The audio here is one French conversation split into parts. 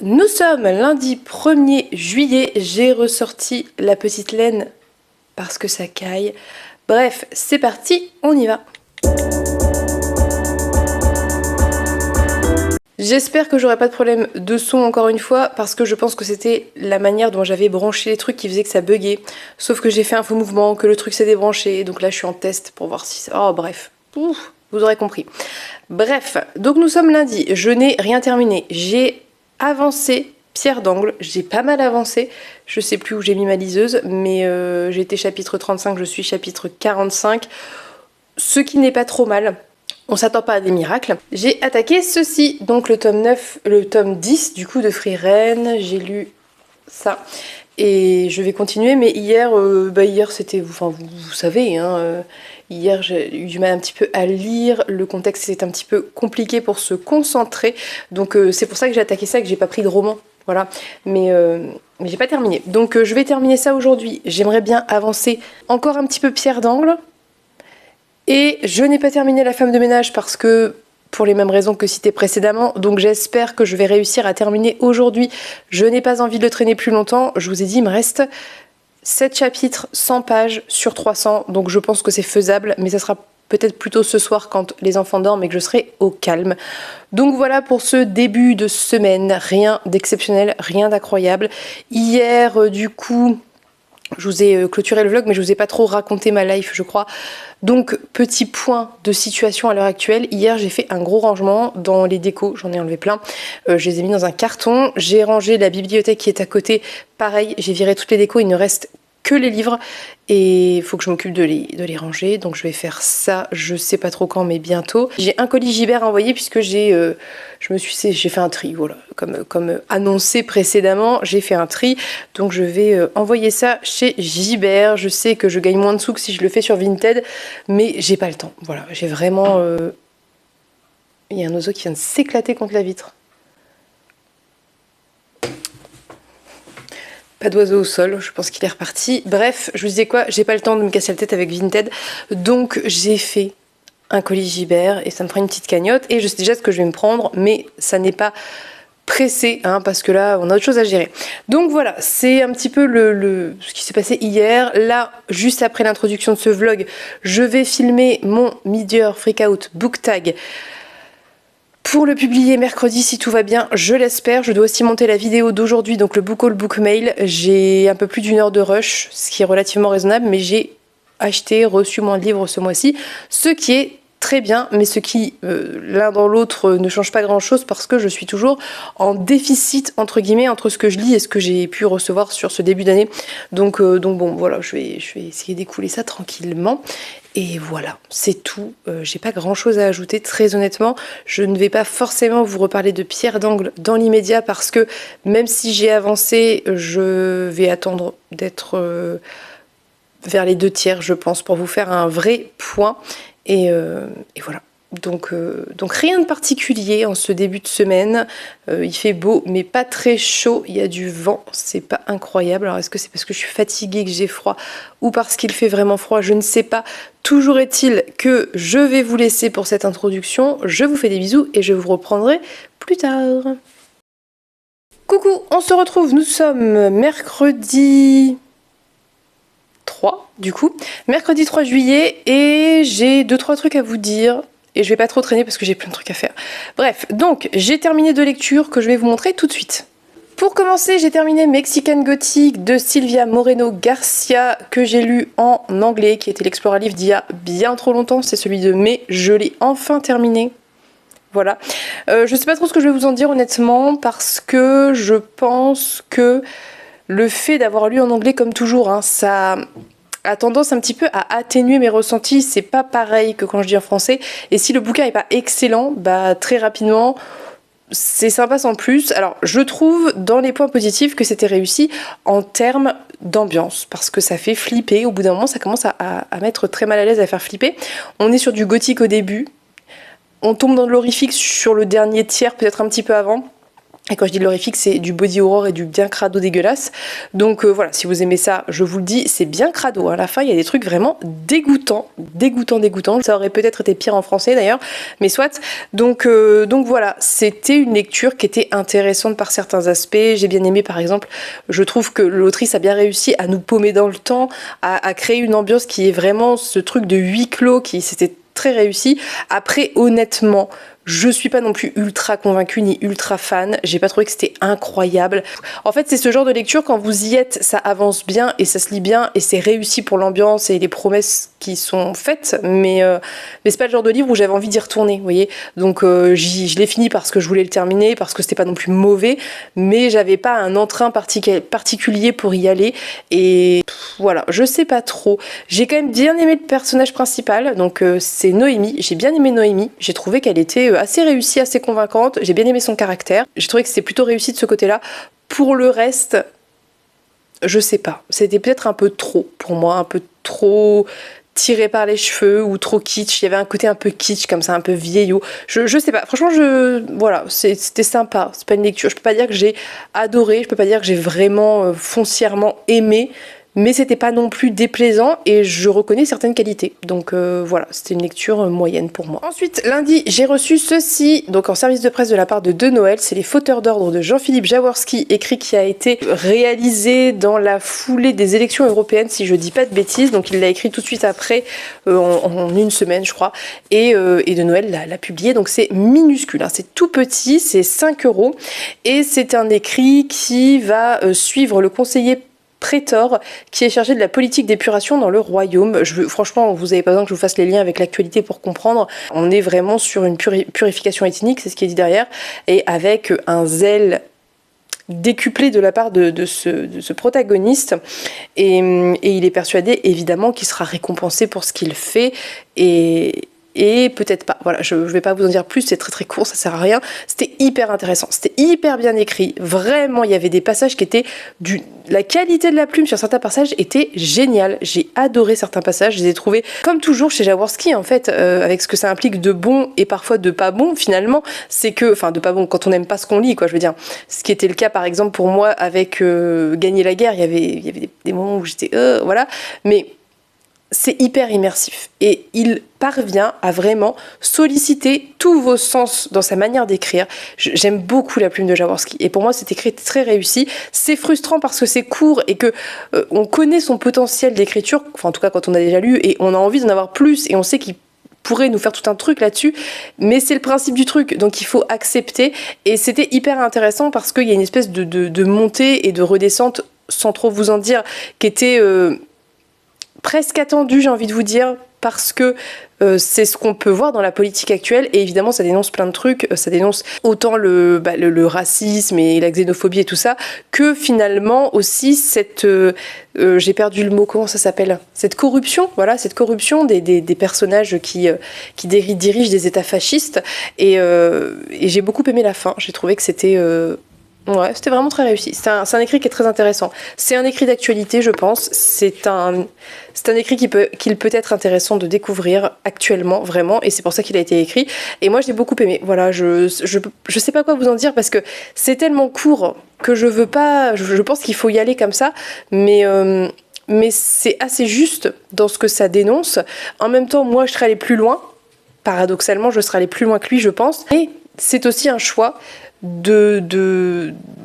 nous sommes lundi 1er juillet, j'ai ressorti la petite laine parce que ça caille. Bref, c'est parti, on y va. J'espère que j'aurai pas de problème de son encore une fois parce que je pense que c'était la manière dont j'avais branché les trucs qui faisait que ça buguait. Sauf que j'ai fait un faux mouvement, que le truc s'est débranché, donc là je suis en test pour voir si ça... Oh bref, ouf, vous aurez compris. Bref, donc nous sommes lundi, je n'ai rien terminé. J'ai avancé pierre d'angle, j'ai pas mal avancé. Je sais plus où j'ai mis ma liseuse, mais j'étais chapitre 35, je suis chapitre 45. Ce qui n'est pas trop mal. On s'attend pas à des miracles. J'ai attaqué ceci, donc le tome 9, le tome 10 du coup de Frieren. J'ai lu ça et je vais continuer. Mais hier, hier c'était, enfin vous savez, hein, hier j'ai eu du mal un petit peu à lire. Le contexte était un petit peu compliqué pour se concentrer, donc c'est pour ça que j'ai attaqué ça et que j'ai pas pris de roman. Voilà, mais j'ai pas terminé. Donc je vais terminer ça aujourd'hui. J'aimerais bien avancer encore un petit peu pierre d'angle. Et je n'ai pas terminé La femme de ménage parce que, pour les mêmes raisons que citées précédemment, donc j'espère que je vais réussir à terminer aujourd'hui. Je n'ai pas envie de le traîner plus longtemps. Je vous ai dit, il me reste 7 chapitres, 100 pages sur 300, donc je pense que c'est faisable, mais ça sera peut-être plutôt ce soir quand les enfants dorment et que je serai au calme. Donc voilà pour ce début de semaine, rien d'exceptionnel, rien d'incroyable. Hier, du coup... Je vous ai clôturé le vlog, mais je vous ai pas trop raconté ma life, je crois. Donc, petit point de situation à l'heure actuelle. Hier, j'ai fait un gros rangement dans les décos. J'en ai enlevé plein. Je les ai mis dans un carton. J'ai rangé la bibliothèque qui est à côté. Pareil, j'ai viré toutes les décos. Il ne reste que les livres. Et il faut que je m'occupe de les ranger. Donc, je vais faire ça. Je sais pas trop quand, mais bientôt. J'ai un colis Gibert envoyé puisque j'ai fait un tri. Voilà, comme annoncé précédemment, j'ai fait un tri. Donc, je vais envoyer ça chez Gibert. Je sais que je gagne moins de sous que si je le fais sur Vinted, mais j'ai pas le temps. Voilà, j'ai vraiment... Il y a un oiseau qui vient de s'éclater contre la vitre. Pas d'oiseau au sol, je pense qu'il est reparti. Bref, je vous disais quoi, j'ai pas le temps de me casser la tête avec Vinted, donc j'ai fait un colis Gibert et ça me prend une petite cagnotte et je sais déjà ce que je vais me prendre, mais ça n'est pas pressé, hein, parce que là on a autre chose à gérer. Donc voilà, c'est un petit peu ce qui s'est passé hier. Là, juste après l'introduction de ce vlog, je vais filmer mon Mid-Year Freakout Book Tag pour le publier mercredi si tout va bien, je l'espère. Je dois aussi monter la vidéo d'aujourd'hui, donc le book haul, book mail. J'ai un peu plus d'1 heure de rush, ce qui est relativement raisonnable, mais j'ai reçu moins de livres ce mois-ci, ce qui est très bien, mais ce qui, l'un dans l'autre, ne change pas grand-chose parce que je suis toujours en déficit, entre guillemets, entre ce que je lis et ce que j'ai pu recevoir sur ce début d'année. Donc bon, voilà, je vais essayer d'écouler ça tranquillement. Et voilà, c'est tout. J'ai pas grand chose à ajouter, très honnêtement. Je ne vais pas forcément vous reparler de pierre d'angle dans l'immédiat parce que même si j'ai avancé, je vais attendre d'être vers les 2/3, je pense, pour vous faire un vrai point. Et voilà. Donc rien de particulier en ce début de semaine. Il fait beau, mais pas très chaud. Il y a du vent, c'est pas incroyable. Alors est-ce que c'est parce que je suis fatiguée, que j'ai froid, ou parce qu'il fait vraiment froid? Je ne sais pas. Toujours est-il que je vais vous laisser pour cette introduction. Je vous fais des bisous et je vous reprendrai plus tard. Coucou, on se retrouve. Nous sommes mercredi 3, du coup. Mercredi 3 juillet et j'ai 2-3 trucs à vous dire. Et je vais pas trop traîner parce que j'ai plein de trucs à faire. Bref, donc j'ai terminé 2 lectures que je vais vous montrer tout de suite. Pour commencer, j'ai terminé Mexican Gothic de Silvia Moreno Garcia que j'ai lu en anglais, qui était l'Explora Livre d'il y a bien trop longtemps. C'est celui de mai, je l'ai enfin terminé. Voilà. Je sais pas trop ce que je vais vous en dire honnêtement parce que je pense que le fait d'avoir lu en anglais comme toujours, hein, ça a tendance un petit peu à atténuer mes ressentis. C'est pas pareil que quand je dis en français. Et si le bouquin est pas excellent, bah très rapidement, c'est sympa sans plus. Alors je trouve dans les points positifs que c'était réussi en termes d'ambiance parce que ça fait flipper. Au bout d'un moment, ça commence à mettre très mal à l'aise, à faire flipper. On est sur du gothique au début. On tombe dans de l'horrifique sur le dernier tiers, peut-être un petit peu avant. Et quand je dis de l'horrifique, c'est du body horror et du bien crado dégueulasse. Donc voilà, si vous aimez ça, je vous le dis, c'est bien crado. À la fin, il y a des trucs vraiment dégoûtants. Ça aurait peut-être été pire en français d'ailleurs, mais soit. Donc voilà, c'était une lecture qui était intéressante par certains aspects. J'ai bien aimé, par exemple, je trouve que l'autrice a bien réussi à nous paumer dans le temps, à créer une ambiance qui est vraiment ce truc de huis clos, c'était très réussi. Après, honnêtement, je suis pas non plus ultra convaincue ni ultra fan. J'ai pas trouvé que c'était incroyable. En fait, c'est ce genre de lecture, quand vous y êtes, ça avance bien et ça se lit bien et c'est réussi pour l'ambiance et les promesses qui sont faites. Mais c'est pas le genre de livre où j'avais envie d'y retourner, vous voyez. Donc je l'ai fini parce que je voulais le terminer, parce que c'était pas non plus mauvais, mais j'avais pas un entrain particulier pour y aller. Et voilà, je sais pas trop. J'ai quand même bien aimé le personnage principal, donc c'est Noémie. J'ai bien aimé Noémie. J'ai trouvé qu'elle était assez réussie, assez convaincante. J'ai bien aimé son caractère. J'ai trouvé que c'était plutôt réussi de ce côté-là. Pour le reste, je sais pas. C'était peut-être un peu trop pour moi, un peu trop tiré par les cheveux ou trop kitsch. Il y avait un côté un peu kitsch comme ça, un peu vieillot. Je sais pas. Franchement, voilà, c'était sympa. C'est pas une lecture. Je peux pas dire que j'ai adoré. Je peux pas dire que j'ai vraiment foncièrement aimé. Mais c'était pas non plus déplaisant et je reconnais certaines qualités. Donc voilà, c'était une lecture moyenne pour moi. Ensuite, lundi, j'ai reçu ceci, donc en service de presse de la part de Noël. C'est Les Fauteurs d'ordre de Jean-Philippe Jaworski, écrit qui a été réalisé dans la foulée des élections européennes, si je dis pas de bêtises. Donc il l'a écrit tout de suite après, en une semaine je crois. Et de Noël l'a publié. Donc c'est minuscule, hein, c'est tout petit, c'est 5 €. Et c'est un écrit qui va suivre le conseiller prétor qui est chargé de la politique d'épuration dans le royaume. Franchement, vous n'avez pas besoin que je vous fasse les liens avec l'actualité pour comprendre. On est vraiment sur une purification ethnique, c'est ce qui est dit derrière, et avec un zèle décuplé de la part de ce protagoniste. Et il est persuadé, évidemment, qu'il sera récompensé pour ce qu'il fait. Et peut-être pas. Voilà, je vais pas vous en dire plus, c'est très très court, ça sert à rien. C'était hyper intéressant, c'était hyper bien écrit. Vraiment, il y avait des passages qui étaient la qualité de la plume sur certains passages était géniale. J'ai adoré certains passages, je les ai trouvés comme toujours chez Jaworski en fait, avec ce que ça implique de bon et parfois de pas bon finalement. C'est que, enfin de pas bon quand on n'aime pas ce qu'on lit, quoi. Je veux dire, ce qui était le cas par exemple pour moi avec Gagner la guerre, il y avait des moments où j'étais voilà, mais c'est hyper immersif et il parvient à vraiment solliciter tous vos sens dans sa manière d'écrire. J'aime beaucoup la plume de Jaworski et pour moi c'est écrit très réussi. C'est frustrant parce que c'est court et que on connaît son potentiel d'écriture, enfin en tout cas quand on a déjà lu, et on a envie d'en avoir plus et on sait qu'il pourrait nous faire tout un truc là-dessus, mais c'est le principe du truc, donc il faut accepter. Et c'était hyper intéressant parce qu'il y a une espèce de montée et de redescente, sans trop vous en dire, qui était presque attendu, j'ai envie de vous dire, parce que c'est ce qu'on peut voir dans la politique actuelle, et évidemment ça dénonce plein de trucs, ça dénonce autant le racisme et la xénophobie et tout ça, que finalement aussi cette j'ai perdu le mot, comment ça s'appelle, cette corruption, voilà, cette corruption des personnages qui dirigent des états fascistes, et j'ai beaucoup aimé la fin. J'ai trouvé que c'était ouais, c'était vraiment très réussi. C'est un écrit qui est très intéressant. C'est un écrit d'actualité, je pense. C'est un écrit qu'il peut être intéressant de découvrir actuellement, vraiment. Et c'est pour ça qu'il a été écrit. Et moi, j'ai beaucoup aimé. Voilà, je sais pas quoi vous en dire parce que c'est tellement court que je veux pas. Je pense qu'il faut y aller comme ça. Mais c'est assez juste dans ce que ça dénonce. En même temps, moi, je serais allée plus loin. Paradoxalement, je serais allée plus loin que lui, je pense. Et c'est aussi un choix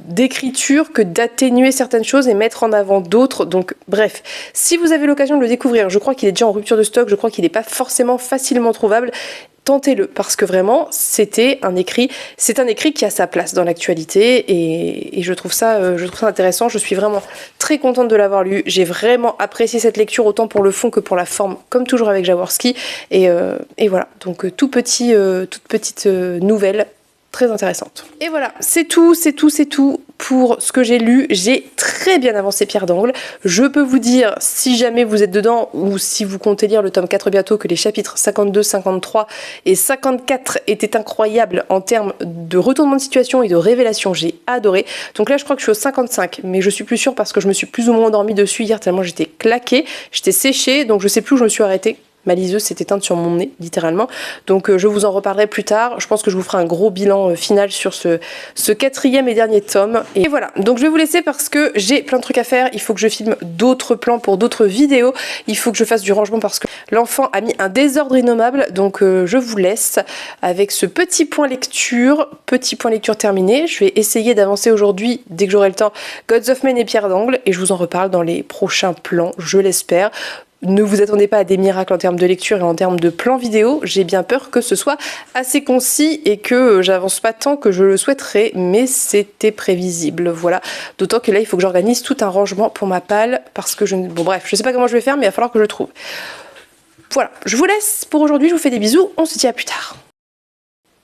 d'écriture que d'atténuer certaines choses et mettre en avant d'autres. Donc bref, si vous avez l'occasion de le découvrir, je crois qu'il est déjà en rupture de stock, je crois qu'il n'est pas forcément facilement trouvable, tentez-le, parce que vraiment c'est un écrit qui a sa place dans l'actualité, et je trouve ça intéressant. Je suis vraiment très contente de l'avoir lu. J'ai vraiment apprécié cette lecture, autant pour le fond que pour la forme, comme toujours avec Jaworski, et voilà, donc toute petite nouvelle très intéressante. Et voilà, c'est tout pour ce que j'ai lu. J'ai très bien avancé Pierre d'Angle. Je peux vous dire, si jamais vous êtes dedans, ou si vous comptez lire le tome 4 bientôt, que les chapitres 52, 53 et 54 étaient incroyables en termes de retournement de situation et de révélation. J'ai adoré. Donc là, je crois que je suis au 55, mais je suis plus sûre parce que je me suis plus ou moins endormie dessus hier tellement j'étais claquée, j'étais séchée, donc je sais plus où je me suis arrêtée. Ma liseuse s'est éteinte sur mon nez, littéralement. Donc je vous en reparlerai plus tard. Je pense que je vous ferai un gros bilan final sur ce 4e et dernier tome. Et voilà, donc je vais vous laisser parce que j'ai plein de trucs à faire. Il faut que je filme d'autres plans pour d'autres vidéos. Il faut que je fasse du rangement parce que l'enfant a mis un désordre innommable. Donc je vous laisse avec ce petit point lecture. Petit point lecture terminé. Je vais essayer d'avancer aujourd'hui, dès que j'aurai le temps, Gods of Men et Pierre d'Angle. Et je vous en reparle dans les prochains plans, je l'espère. Ne vous attendez pas à des miracles en termes de lecture et en termes de plans vidéo. J'ai bien peur que ce soit assez concis et que j'avance pas tant que je le souhaiterais, mais c'était prévisible. Voilà. D'autant que là, il faut que j'organise tout un rangement pour ma palle parce que bon bref, je sais pas comment je vais faire, mais il va falloir que je le trouve. Voilà. Je vous laisse pour aujourd'hui. Je vous fais des bisous. On se dit à plus tard.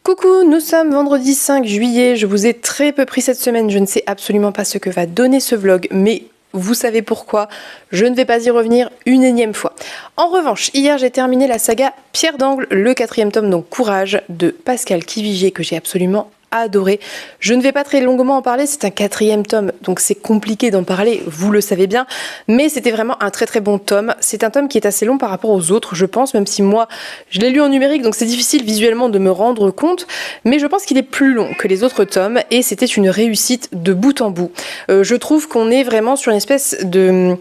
Coucou, nous sommes vendredi 5 juillet. Je vous ai très peu pris cette semaine. Je ne sais absolument pas ce que va donner ce vlog, mais vous savez pourquoi, je ne vais pas y revenir une énième fois. En revanche, hier j'ai terminé la saga Pierre d'Angle, le 4e tome, donc Courage, de Pascal Kivigier, que j'ai absolument adoré. Je ne vais pas très longuement en parler, c'est un 4e tome, donc c'est compliqué d'en parler, vous le savez bien, mais c'était vraiment un très très bon tome. C'est un tome qui est assez long par rapport aux autres, je pense, même si moi, je l'ai lu en numérique, donc c'est difficile visuellement de me rendre compte, mais je pense qu'il est plus long que les autres tomes, et c'était une réussite de bout en bout. Je trouve qu'on est vraiment sur une espèce de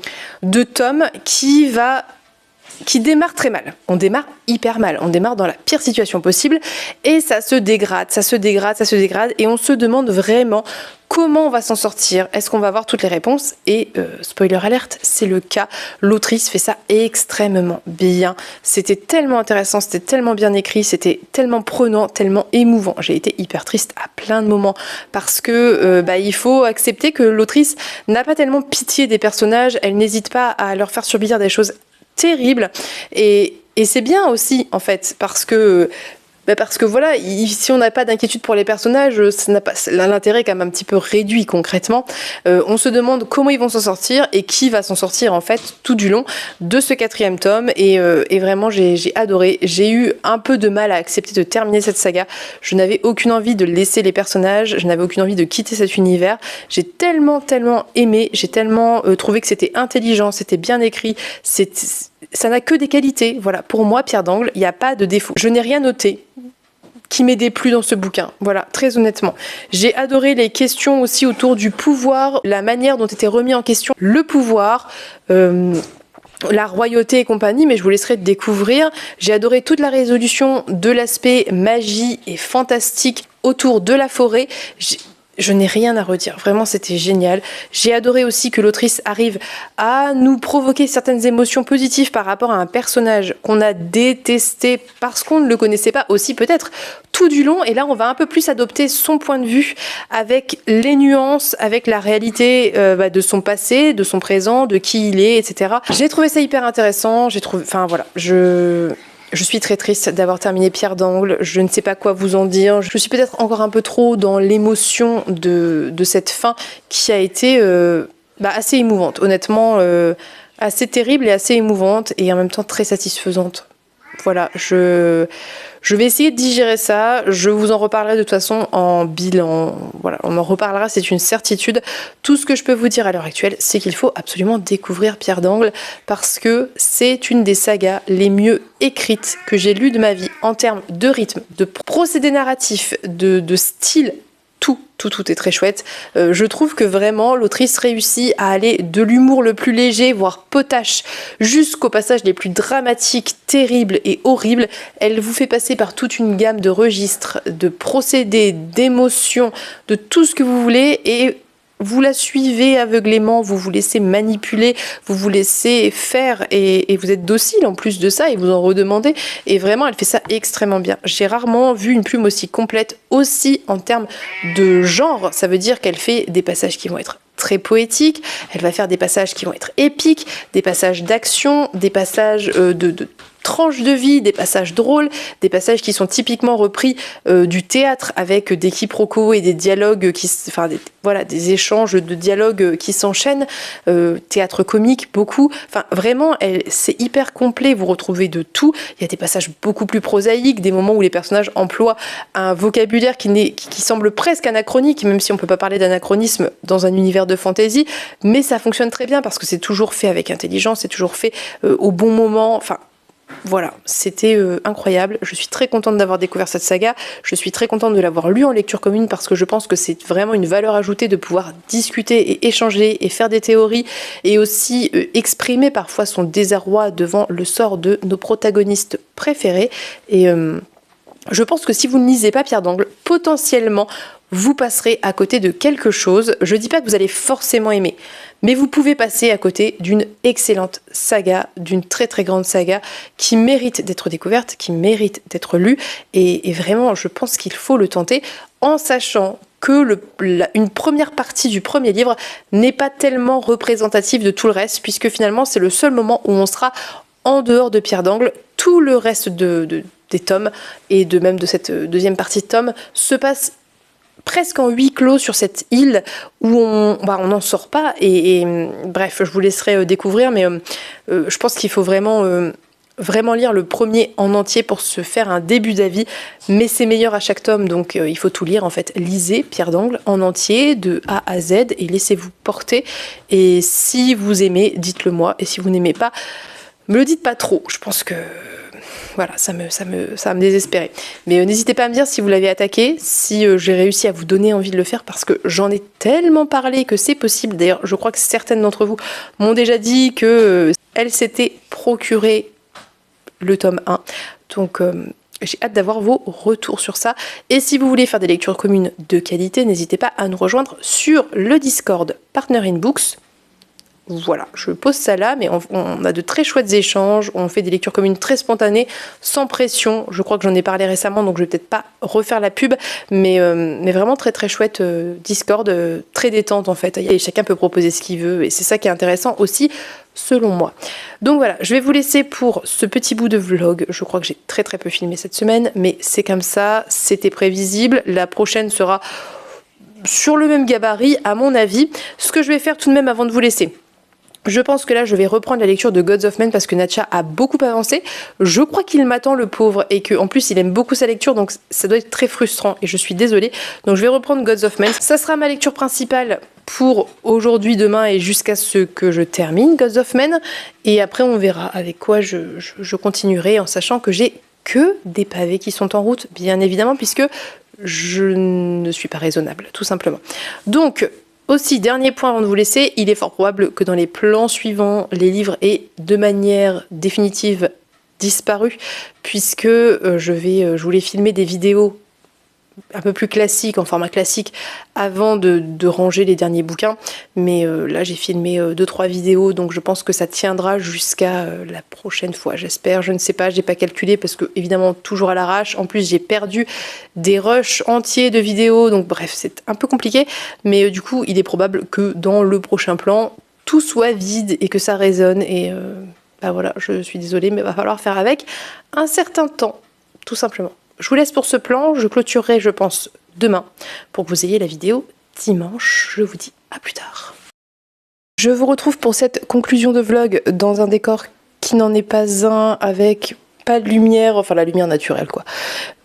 tome qui démarre très mal. On démarre hyper mal. On démarre dans la pire situation possible et ça se dégrade, ça se dégrade, ça se dégrade et on se demande vraiment comment on va s'en sortir. Est-ce qu'on va avoir toutes les réponses? Et spoiler alerte, c'est le cas. L'autrice fait ça extrêmement bien. C'était tellement intéressant, c'était tellement bien écrit, c'était tellement prenant, tellement émouvant. J'ai été hyper triste à plein de moments parce que il faut accepter que l'autrice n'a pas tellement pitié des personnages. Elle n'hésite pas à leur faire subir des choses terrible et c'est bien aussi en fait parce que voilà, si on n'a pas d'inquiétude pour les personnages, ça n'a pas l'intérêt est quand même un petit peu réduit concrètement. On se demande comment ils vont s'en sortir et qui va s'en sortir en fait tout du long de ce 4e tome et vraiment j'ai adoré. J'ai eu un peu de mal à accepter de terminer cette saga. Je n'avais aucune envie de laisser les personnages, je n'avais aucune envie de quitter cet univers. J'ai tellement aimé, j'ai tellement trouvé que c'était intelligent, c'était bien écrit, ça n'a que des qualités. Voilà, pour moi, Pierre d'Angle, il n'y a pas de défaut. Je n'ai rien noté qui m'ait déplu dans ce bouquin. Voilà, très honnêtement. J'ai adoré les questions aussi autour du pouvoir, la manière dont était remis en question le pouvoir, la royauté et compagnie, mais je vous laisserai découvrir. J'ai adoré toute la résolution de l'aspect magie et fantastique autour de la forêt. Je n'ai rien à redire, vraiment c'était génial. J'ai adoré aussi que l'autrice arrive à nous provoquer certaines émotions positives par rapport à un personnage qu'on a détesté parce qu'on ne le connaissait pas aussi peut-être tout du long. Et là on va un peu plus adopter son point de vue avec les nuances, avec la réalité de son passé, de son présent, de qui il est, etc. J'ai trouvé ça hyper intéressant, je suis très triste d'avoir terminé Pierre d'Angle, je ne sais pas quoi vous en dire. Je suis peut-être encore un peu trop dans l'émotion de cette fin qui a été assez émouvante, honnêtement, assez terrible et assez émouvante et en même temps très satisfaisante. Voilà, je vais essayer de digérer ça, je vous en reparlerai de toute façon en bilan, voilà, on en reparlera, c'est une certitude. Tout ce que je peux vous dire à l'heure actuelle, c'est qu'il faut absolument découvrir Pierre d'Angle parce que c'est une des sagas les mieux écrites que j'ai lues de ma vie en termes de rythme, de procédé narratif, de style. Tout est très chouette. Je trouve que vraiment l'autrice réussit à aller de l'humour le plus léger, voire potache, jusqu'aux passages les plus dramatiques, terribles et horribles. Elle vous fait passer par toute une gamme de registres, de procédés, d'émotions, de tout ce que vous voulez et vous la suivez aveuglément, vous vous laissez manipuler, vous vous laissez faire et vous êtes docile en plus de ça et vous en redemandez. Et vraiment, elle fait ça extrêmement bien. J'ai rarement vu une plume aussi complète, aussi en termes de genre. Ça veut dire qu'elle fait des passages qui vont être très poétiques, elle va faire des passages qui vont être épiques, des passages d'action, des passages de tranches de vie, des passages drôles, des passages qui sont typiquement repris du théâtre avec des quiproquos et des dialogues des échanges de dialogues qui s'enchaînent, théâtre comique beaucoup, enfin vraiment c'est hyper complet, vous retrouvez de tout. Il y a des passages beaucoup plus prosaïques, des moments où les personnages emploient un vocabulaire qui semble presque anachronique, même si on peut pas parler d'anachronisme dans un univers de fantasy, mais ça fonctionne très bien parce que c'est toujours fait avec intelligence, c'est toujours fait au bon moment, enfin Voilà, c'était incroyable. Je suis très contente d'avoir découvert cette saga. Je suis très contente de l'avoir lu en lecture commune parce que je pense que c'est vraiment une valeur ajoutée de pouvoir discuter et échanger et faire des théories et aussi exprimer parfois son désarroi devant le sort de nos protagonistes préférés. Et je pense que si vous ne lisez pas Pierre d'Angle, potentiellement, vous passerez à côté de quelque chose. Je ne dis pas que vous allez forcément aimer, mais vous pouvez passer à côté d'une excellente saga, d'une très très grande saga qui mérite d'être découverte, qui mérite d'être lue. Et vraiment, je pense qu'il faut le tenter en sachant que une première partie du premier livre n'est pas tellement représentative de tout le reste, puisque finalement, c'est le seul moment où on sera en dehors de Pierre d'Angle. Tout le reste des tomes, et même de cette deuxième partie de tome, se passe presque en huis clos sur cette île où on n'en sort pas. Et bref, je vous laisserai découvrir, mais je pense qu'il faut vraiment lire le premier en entier pour se faire un début d'avis, mais c'est meilleur à chaque tome, donc il faut tout lire en fait. Lisez Pierre d'Angle en entier, de A à Z, et laissez-vous porter. Et si vous aimez, dites-le moi, et si vous n'aimez pas, me le dites pas trop. Je pense que voilà, ça va me désespérer. Mais n'hésitez pas à me dire si vous l'avez attaqué, si j'ai réussi à vous donner envie de le faire, parce que j'en ai tellement parlé que c'est possible. D'ailleurs, je crois que certaines d'entre vous m'ont déjà dit que elles s'étaient procuré le tome 1. Donc j'ai hâte d'avoir vos retours sur ça. Et si vous voulez faire des lectures communes de qualité, n'hésitez pas à nous rejoindre sur le Discord Partner in Books. Voilà, je pose ça là, mais on a de très chouettes échanges, on fait des lectures communes très spontanées, sans pression. Je crois que j'en ai parlé récemment, donc je vais peut-être pas refaire la pub, mais vraiment très très chouette Discord, très détente en fait. Et chacun peut proposer ce qu'il veut, et c'est ça qui est intéressant aussi, selon moi. Donc voilà, je vais vous laisser pour ce petit bout de vlog. Je crois que j'ai très très peu filmé cette semaine, mais c'est comme ça, c'était prévisible. La prochaine sera sur le même gabarit, à mon avis. Ce que je vais faire tout de même avant de vous laisser, je pense que là, je vais reprendre la lecture de Gods of Men parce que Natcha a beaucoup avancé. Je crois qu'il m'attend, le pauvre, et qu'en plus, il aime beaucoup sa lecture, donc ça doit être très frustrant, et je suis désolée. Donc je vais reprendre Gods of Men. Ça sera ma lecture principale pour aujourd'hui, demain, et jusqu'à ce que je termine Gods of Men. Et après, on verra avec quoi je continuerai, en sachant que j'ai que des pavés qui sont en route, bien évidemment, puisque je ne suis pas raisonnable, tout simplement. Donc, aussi, dernier point avant de vous laisser, il est fort probable que dans les plans suivants, les livres aient de manière définitive disparu, puisque je voulais filmer des vidéos un peu plus classiques, en format classique, avant de ranger les derniers bouquins. Mais là, j'ai filmé 2-3 vidéos, donc je pense que ça tiendra jusqu'à la prochaine fois, j'espère. Je ne sais pas, j'ai pas calculé, parce que, évidemment, toujours à l'arrache. En plus, j'ai perdu des rushs entiers de vidéos, donc bref, c'est un peu compliqué. Mais du coup, il est probable que dans le prochain plan, tout soit vide et que ça résonne. Et voilà, je suis désolée, mais il va falloir faire avec un certain temps, tout simplement. Je vous laisse pour ce plan, je clôturerai, je pense, demain, pour que vous ayez la vidéo dimanche. Je vous dis à plus tard. Je vous retrouve pour cette conclusion de vlog dans un décor qui n'en est pas un, avec pas de lumière, enfin la lumière naturelle quoi.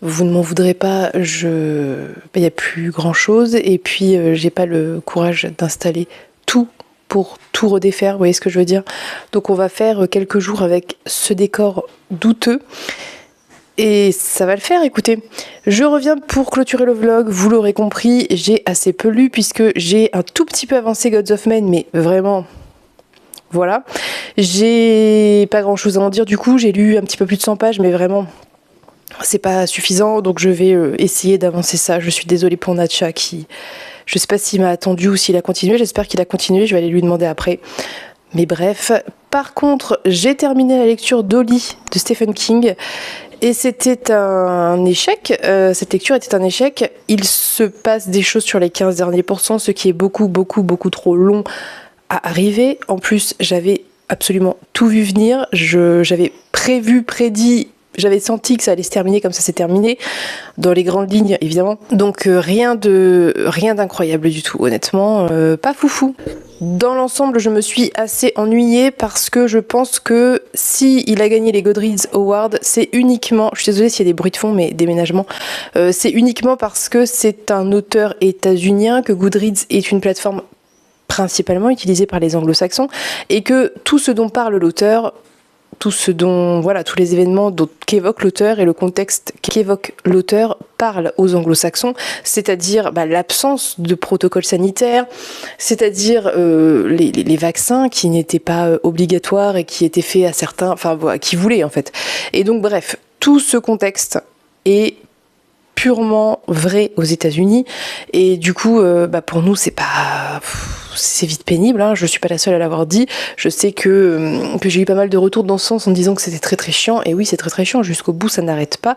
Vous ne m'en voudrez pas, il n'y a plus grand chose, et puis j'ai pas le courage d'installer tout pour tout redéfaire, vous voyez ce que je veux dire. Donc on va faire quelques jours avec ce décor douteux. Et ça va le faire, écoutez. Je reviens pour clôturer le vlog, vous l'aurez compris, j'ai assez peu lu puisque j'ai un tout petit peu avancé Gods of Men, mais vraiment, voilà. J'ai pas grand chose à en dire du coup, j'ai lu un petit peu plus de 100 pages, mais vraiment, c'est pas suffisant, donc je vais essayer d'avancer ça. Je suis désolée pour Natcha qui, je sais pas s'il m'a attendu ou s'il a continué, j'espère qu'il a continué, je vais aller lui demander après. Mais bref, par contre, j'ai terminé la lecture d'Oli de Stephen King. Et c'était un échec, cette lecture était un échec. Il se passe des choses sur les 15 derniers pourcents, ce qui est beaucoup trop long à arriver. En plus, j'avais absolument tout vu venir. J'avais prédit, j'avais senti que ça allait se terminer comme ça s'est terminé, dans les grandes lignes évidemment. Donc rien d'incroyable du tout, honnêtement, pas foufou. Dans l'ensemble, je me suis assez ennuyée parce que je pense que si il a gagné les Goodreads Awards, c'est uniquement, je suis désolée s'il y a des bruits de fond, mais déménagement, c'est uniquement parce que c'est un auteur états-unien, que Goodreads est une plateforme principalement utilisée par les anglo-saxons, et que tout ce dont parle l'auteur tout ce dont, voilà, tous les événements qu'évoque l'auteur et le contexte qu'évoque l'auteur parle aux anglo-saxons, c'est-à-dire l'absence de protocole sanitaire, c'est-à-dire les vaccins qui n'étaient pas obligatoires et qui étaient faits à certains, enfin voilà, qui voulaient en fait. Et donc bref, tout ce contexte est purement vrai aux États-Unis et du coup pour nous c'est vite pénible, hein. Je suis pas la seule à l'avoir dit. Je sais que j'ai eu pas mal de retours dans ce sens en disant que c'était très très chiant, et oui, c'est très très chiant, jusqu'au bout ça n'arrête pas.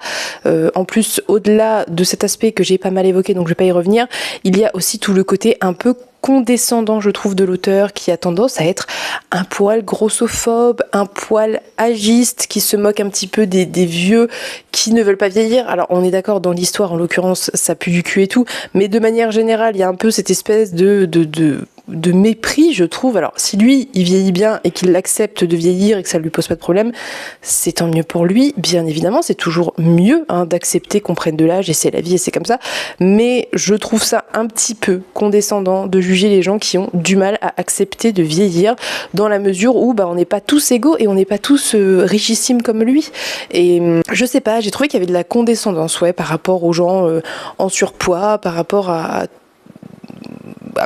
En plus, au-delà de cet aspect que j'ai pas mal évoqué, donc je vais pas y revenir, il y a aussi tout le côté un peu condescendant, je trouve, de l'auteur, qui a tendance à être un poil grossophobe, un poil agiste, qui se moque un petit peu des vieux qui ne veulent pas vieillir. Alors on est d'accord, dans l'histoire en l'occurrence ça pue du cul et tout, mais de manière générale il y a un peu cette espèce de mépris, je trouve. Alors si lui il vieillit bien et qu'il accepte de vieillir et que ça lui pose pas de problème, c'est tant mieux pour lui, bien évidemment, c'est toujours mieux d'accepter qu'on prenne de l'âge et c'est la vie et c'est comme ça, mais je trouve ça un petit peu condescendant de juger les gens qui ont du mal à accepter de vieillir, dans la mesure où on n'est pas tous égaux et on n'est pas tous richissimes comme lui. Et je sais pas, j'ai trouvé qu'il y avait de la condescendance par rapport aux gens en surpoids, par rapport à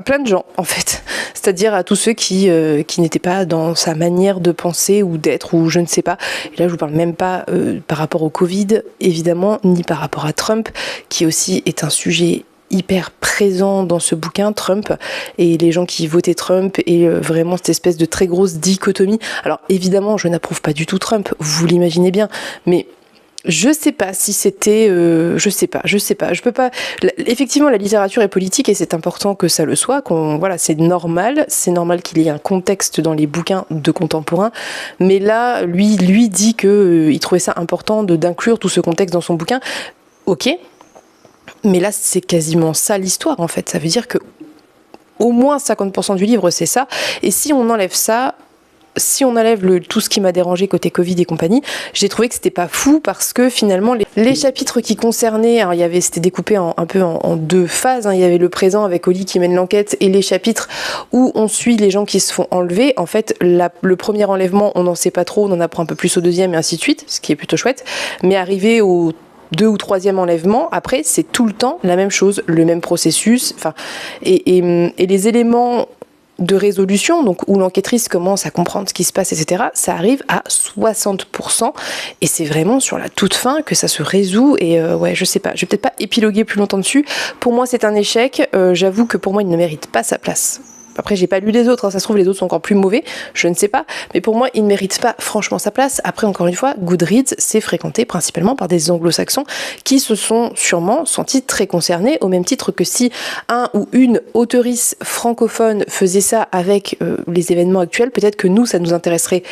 plein de gens en fait, c'est-à-dire à tous ceux qui n'étaient pas dans sa manière de penser ou d'être, ou je ne sais pas. Et là je vous parle même pas par rapport au Covid évidemment, ni par rapport à Trump, qui aussi est un sujet hyper présent dans ce bouquin, Trump, et les gens qui votaient Trump, et vraiment cette espèce de très grosse dichotomie. Alors évidemment je n'approuve pas du tout Trump, vous l'imaginez bien, mais je sais pas si c'était... je sais pas. Je peux pas... Effectivement, la littérature est politique et c'est important que ça le soit. Voilà, c'est normal qu'il y ait un contexte dans les bouquins de contemporains. Mais là, lui dit qu'il trouvait ça important d'inclure tout ce contexte dans son bouquin. Ok. Mais là, c'est quasiment ça l'histoire, en fait. Ça veut dire que au moins 50% du livre, c'est ça. Et si on enlève ça... Si on enlève tout ce qui m'a dérangé côté Covid et compagnie, j'ai trouvé que c'était pas fou, parce que finalement les chapitres qui concernaient, alors c'était découpé un peu en deux phases, il y avait le présent avec Holly qui mène l'enquête, et les chapitres où on suit les gens qui se font enlever. En fait, le premier enlèvement, on n'en sait pas trop, on en apprend un peu plus au deuxième et ainsi de suite, ce qui est plutôt chouette, mais arrivé au 2e ou 3e enlèvement, après c'est tout le temps la même chose, le même processus, et les éléments de résolution, donc où l'enquêtrice commence à comprendre ce qui se passe, etc., ça arrive à 60%, et c'est vraiment sur la toute fin que ça se résout. Et je sais pas, je vais peut-être pas épiloguer plus longtemps dessus. Pour moi c'est un échec, j'avoue que pour moi il ne mérite pas sa place. Après, j'ai pas lu les autres, ça se trouve les autres sont encore plus mauvais, je ne sais pas, mais pour moi il ne mérite pas franchement sa place. Après, encore une fois, Goodreads c'est fréquenté principalement par des anglo-saxons qui se sont sûrement sentis très concernés, au même titre que si un ou une auteurice francophone faisait ça avec les événements actuels, peut-être que nous ça nous intéresserait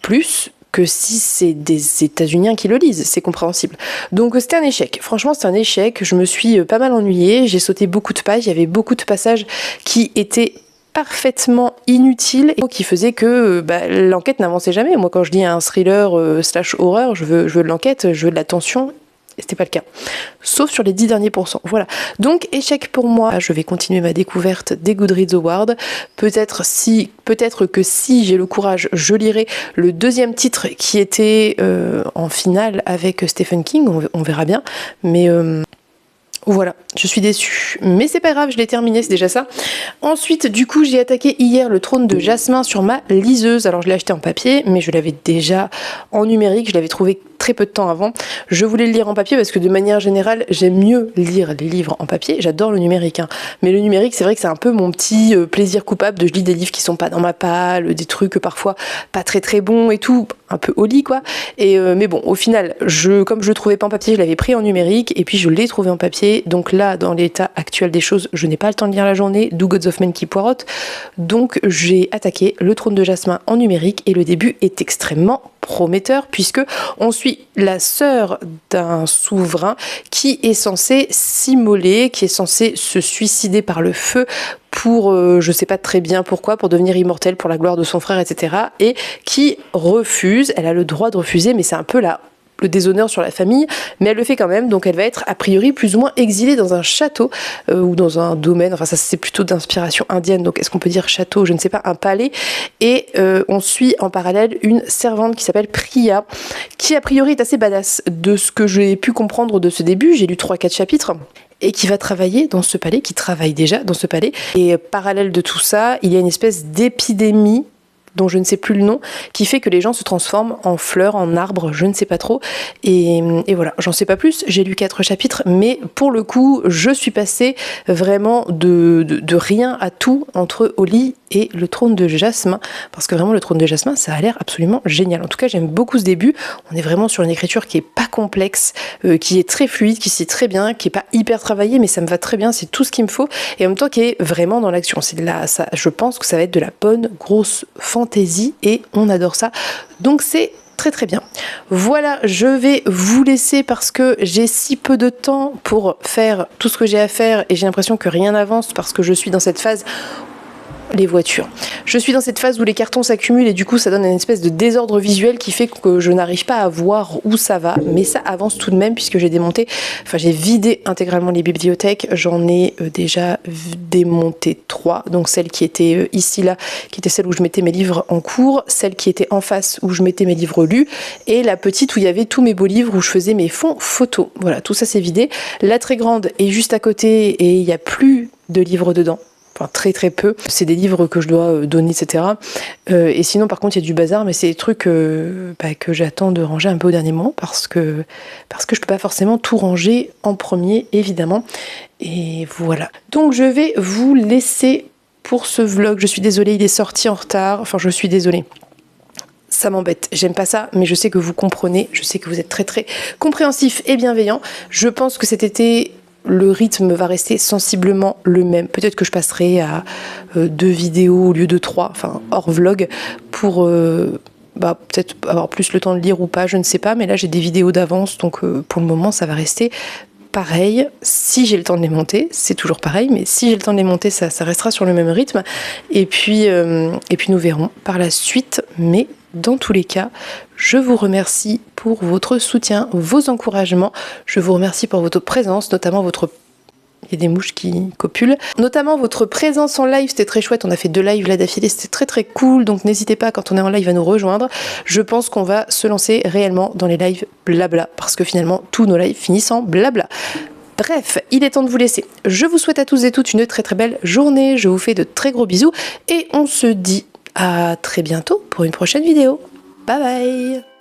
plus que si c'est des États-Uniens qui le lisent, c'est compréhensible. Donc c'était un échec, franchement c'est un échec, je me suis pas mal ennuyée, j'ai sauté beaucoup de pages, il y avait beaucoup de passages qui étaient parfaitement inutile et qui faisait que l'enquête n'avançait jamais. Moi, quand je lis un thriller / horreur, je veux de l'enquête, je veux de la tension. Et c'était pas le cas. Sauf sur les 10 derniers pourcents. Voilà. Donc, échec pour moi. Je vais continuer ma découverte des Goodreads Awards. Peut-être que si j'ai le courage, je lirai le 2e titre qui était en finale avec Stephen King. On verra bien. Mais... voilà, je suis déçue, mais c'est pas grave, je l'ai terminé, c'est déjà ça. Ensuite, du coup, j'ai attaqué hier le Trône de Jasmin sur ma liseuse. Alors, je l'ai acheté en papier, mais je l'avais déjà en numérique, je l'avais trouvé très peu de temps avant. Je voulais le lire en papier parce que de manière générale, j'aime mieux lire les livres en papier. J'adore le numérique, mais le numérique, c'est vrai que c'est un peu mon petit plaisir coupable de je lis des livres qui sont pas dans ma palle, des trucs parfois pas très très bons et tout, un peu au lit quoi. Et mais bon, au final, comme je le trouvais pas en papier, je l'avais pris en numérique et puis je l'ai trouvé en papier. Donc là, dans l'état actuel des choses, je n'ai pas le temps de lire la journée, d'où Gods of Men qui poireaute. Donc j'ai attaqué le Trône de Jasmin en numérique et le début est extrêmement prometteur puisque on suit la sœur d'un souverain qui est censé s'immoler, qui est censé se suicider par le feu pour, je sais pas très bien pourquoi, pour devenir immortelle, pour la gloire de son frère, etc. Et qui refuse, elle a le droit de refuser, mais c'est un peu la le déshonneur sur la famille, mais elle le fait quand même, donc elle va être a priori plus ou moins exilée dans un château ou dans un domaine, enfin ça c'est plutôt d'inspiration indienne, donc est-ce qu'on peut dire château, je ne sais pas, un palais, et on suit en parallèle une servante qui s'appelle Priya, qui a priori est assez badass, de ce que j'ai pu comprendre de ce début, j'ai lu 3-4 chapitres, et qui va travailler dans ce palais, qui travaille déjà dans ce palais, et parallèle de tout ça, il y a une espèce d'épidémie dont je ne sais plus le nom, qui fait que les gens se transforment en fleurs, en arbres, je ne sais pas trop. Et voilà, j'en sais pas plus, j'ai lu 4 chapitres, mais pour le coup, je suis passée vraiment de rien à tout entre Holly et le trône de Jasmin, parce que vraiment le trône de Jasmin, ça a l'air absolument génial. En tout cas, j'aime beaucoup ce début. On est vraiment sur une écriture qui est pas complexe, qui est très fluide, qui se lit très bien, qui est pas hyper travaillée, mais ça me va très bien, c'est tout ce qu'il me faut, et en même temps qui est vraiment dans l'action. C'est de la, ça, je pense que ça va être de la bonne grosse fantaisie, et on adore ça. Donc c'est très très bien. Voilà, je vais vous laisser parce que j'ai si peu de temps pour faire tout ce que j'ai à faire, et j'ai l'impression que rien n'avance parce que je suis dans cette phase les voitures. Je suis dans cette phase où les cartons s'accumulent et du coup ça donne une espèce de désordre visuel qui fait que je n'arrive pas à voir où ça va, mais ça avance tout de même puisque j'ai vidé intégralement les bibliothèques. J'en ai déjà démonté 3, donc celle qui était ici là, qui était celle où je mettais mes livres en cours, celle qui était en face où je mettais mes livres lus, et la petite où il y avait tous mes beaux livres où je faisais mes fonds photos. Voilà, tout ça c'est vidé. La très grande est juste à côté et il n'y a plus de livres dedans. Enfin, très très peu. C'est des livres que je dois donner, etc. Et sinon, par contre, il y a du bazar, mais c'est des trucs que j'attends de ranger un peu au dernier moment parce que je peux pas forcément tout ranger en premier, évidemment. Et voilà. Donc, je vais vous laisser pour ce vlog. Je suis désolée, il est sorti en retard. Enfin, je suis désolée. Ça m'embête, j'aime pas ça, mais je sais que vous comprenez, je sais que vous êtes très très compréhensif et bienveillant. Je pense que cet été, le rythme va rester sensiblement le même. Peut-être que je passerai à 2 vidéos au lieu de 3, enfin hors vlog, pour peut-être avoir plus le temps de lire ou pas, je ne sais pas, mais là j'ai des vidéos d'avance, donc pour le moment ça va rester pareil. Si j'ai le temps de les monter, c'est toujours pareil, mais si j'ai le temps de les monter, ça restera sur le même rythme. Et puis nous verrons par la suite, mais dans tous les cas, je vous remercie pour votre soutien, vos encouragements. Je vous remercie pour votre présence, notamment votre... Il y a des mouches qui copulent. Notamment votre présence en live, c'était très chouette. On a fait 2 lives là d'affilée, c'était très très cool. Donc n'hésitez pas quand on est en live à nous rejoindre. Je pense qu'on va se lancer réellement dans les lives blabla, parce que finalement tous nos lives finissent en blabla. Bref, il est temps de vous laisser. Je vous souhaite à tous et toutes une très très belle journée. Je vous fais de très gros bisous et on se dit à très bientôt pour une prochaine vidéo. Bye bye!